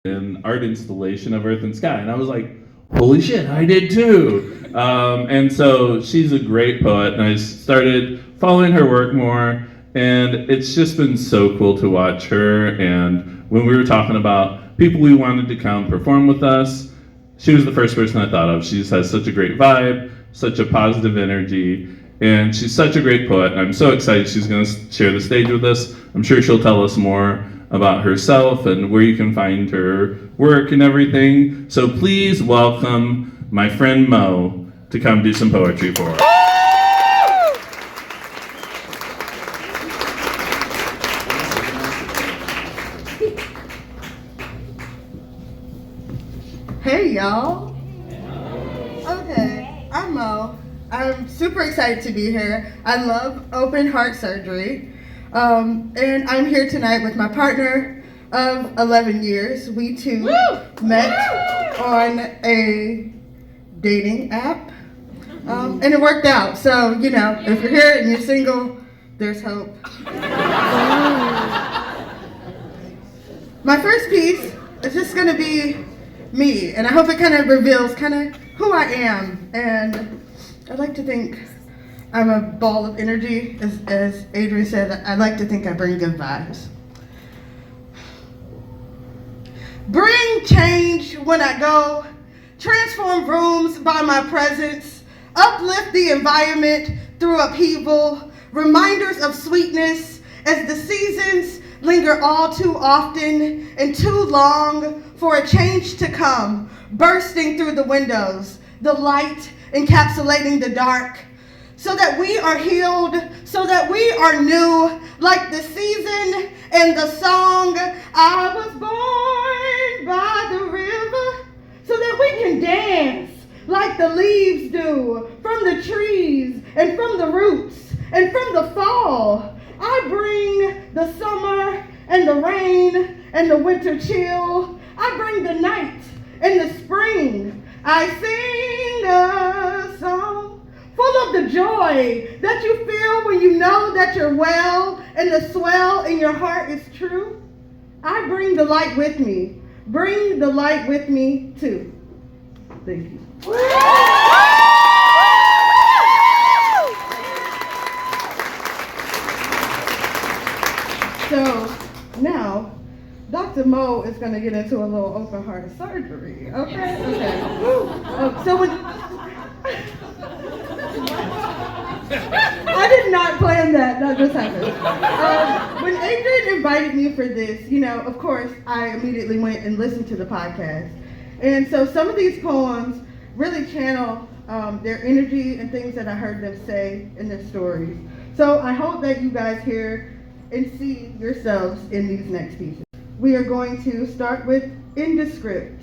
an art installation of Earth and Sky. And I was like, holy shit, I did too. And so she's a great poet, and I started following her work more, and it's just been so cool to watch her. And when we were talking about people we wanted to come perform with us, she was the first person I thought of. She just has such a great vibe, such a positive energy, and she's such a great poet. And I'm so excited she's going to share the stage with us. I'm sure she'll tell us more about herself and where you can find her work and everything. So please welcome my friend Mo to come do some poetry for us. Hey y'all. Okay, I'm Mo. I'm super excited to be here. I love open heart surgery. And I'm here tonight with my partner of 11 years. We two met on a dating app, and it worked out. So, you know, if you're here and you're single, there's hope. My first piece is just gonna be me, and I hope it kind of reveals kind of who I am. And I like to think I'm a ball of energy, as Adrian said. I like to think I bring good vibes. Bring change when I go, transform rooms by my presence, uplift the environment through upheaval, reminders of sweetness as the seasons linger all too often and too long for a change to come, bursting through the windows, the light encapsulating the dark, so that we are healed, so that we are new, like the season and the song, I was born by the river, so that we can dance like the leaves do, from the trees and from the roots and from the fall. I bring the summer and the rain and the winter chill. I bring the night and the spring. I sing a song full of the joy that you feel when you know that you're well and the swell in your heart is true. I bring the light with me. Bring the light with me too. Thank you. So now, Dr. Mo is going to get into a little open heart surgery. Okay. So when I did not plan that. That just happened. When Adrian invited me for this, you know, of course, I immediately went and listened to the podcast. And so some of these poems really channel their energy and things that I heard them say in their stories. So I hope that you guys hear and see yourselves in these next pieces. We are going to start with indescript.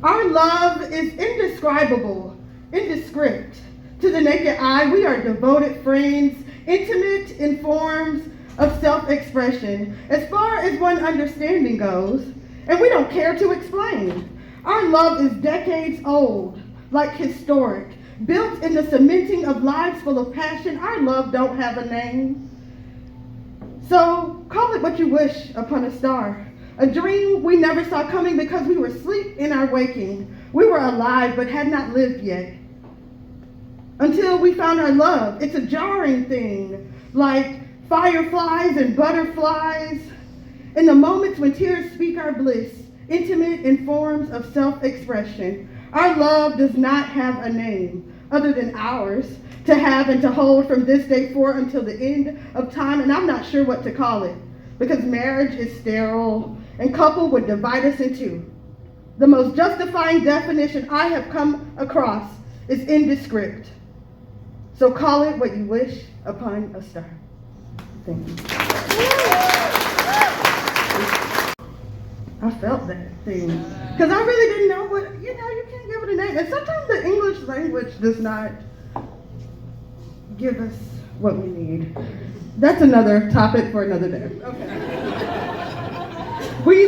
Our love is indescribable, indescript. To the naked eye, we are devoted friends, intimate in forms of self-expression, as far as one understanding goes, and we don't care to explain. Our love is decades old, like historic, built in the cementing of lives full of passion. Our love don't have a name. So call it what you wish upon a star. A dream we never saw coming because we were asleep in our waking. We were alive but had not lived yet. Until we found our love. It's a jarring thing, like fireflies and butterflies. In the moments when tears speak our bliss, intimate in forms of self-expression. Our love does not have a name other than ours, to have and to hold from this day forward until the end of time, and I'm not sure what to call it, because marriage is sterile, and couple would divide us in two. The most justifying definition I have come across is indescript. So call it what you wish upon a star. Thank you. I felt that thing, because I really didn't know what, you can't give it a name. And sometimes the English language does not give us what we need. That's another topic for another day. Okay. We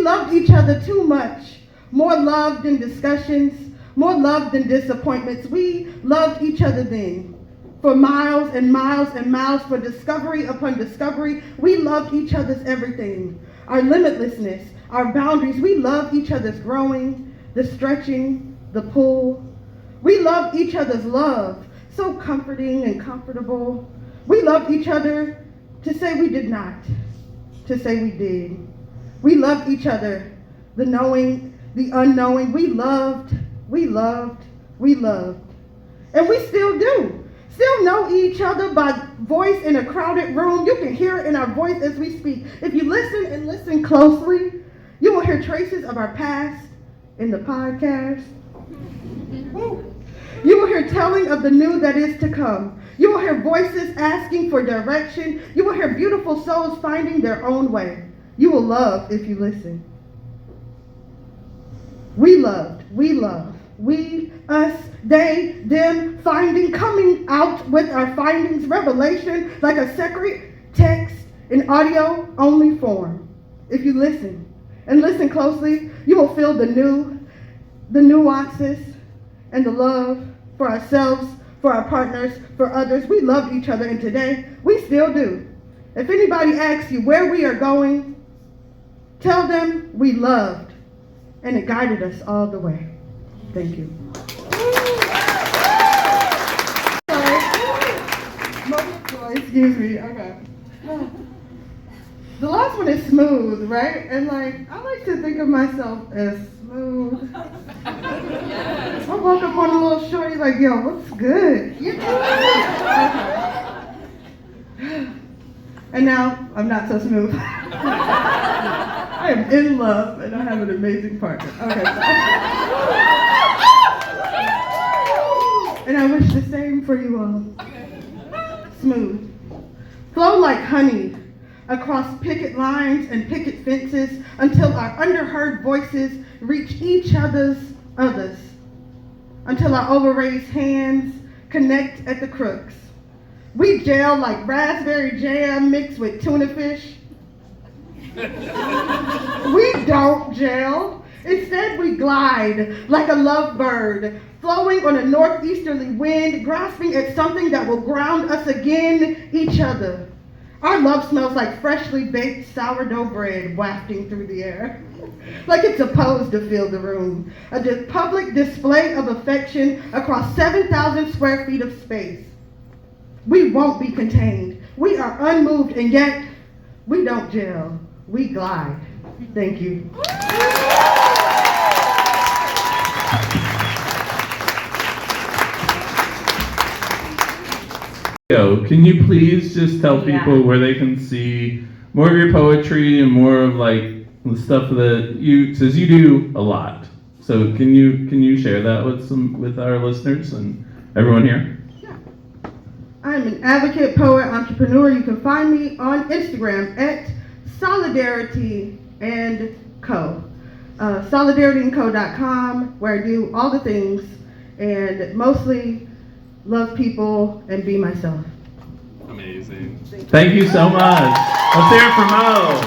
loved each other too much. More love than discussions, more love than disappointments. We loved each other then. for miles and miles and miles, for discovery upon discovery. We loved each other's everything, our limitlessness, our boundaries. We loved each other's growing, the stretching, the pull. We loved each other's love, so comforting and comfortable. We loved each other to say we did not, to say we did. We loved each other, the knowing, the unknowing. We loved, we loved, we loved. And we still do. Still know each other by voice in a crowded room. You can hear it in our voice as we speak. If you listen and listen closely, you will hear traces of our past in the podcast. You will hear telling of the new that is to come. You will hear voices asking for direction. You will hear beautiful souls finding their own way. You will love if you listen. We loved, we love. We, us, they, them, finding, coming out with our findings, revelation, like a secret text in audio only form. If you listen and listen closely, you will feel the nuances and the love for ourselves, for our partners, for others. We loved each other, and today we still do. If anybody asks you where we are going, tell them we loved, and it guided us all the way. Thank you. Excuse me. Okay. The last one is smooth, right? And I like to think of myself as smooth. I woke up on a little shorty like, yo, what's good? You okay. And now I'm not so smooth. I am in love and I have an amazing partner. Okay. And I wish the same for you all. Smooth. Flow like honey across picket lines and picket fences until our underheard voices reach each others, until our overraised hands connect at the crooks. We gel like raspberry jam mixed with tuna fish. We don't gel. Instead, we glide like a lovebird, flowing on a northeasterly wind, grasping at something that will ground us again, each other. Our love smells like freshly baked sourdough bread wafting through the air, like it's supposed to fill the room. A public display of affection across 7,000 square feet of space. We won't be contained. We are unmoved, and yet we don't gel. We glide. Thank you. Can you please just tell people where they can see more of your poetry and more of the stuff that because you do a lot. So can you share that with our listeners and everyone here? Yeah. I'm an advocate, poet, entrepreneur. You can find me on Instagram at Solidarity&Co. Solidarityandco.com, where I do all the things and mostly love people and be myself. Amazing. Thank you so much. Let's hear it for Mo.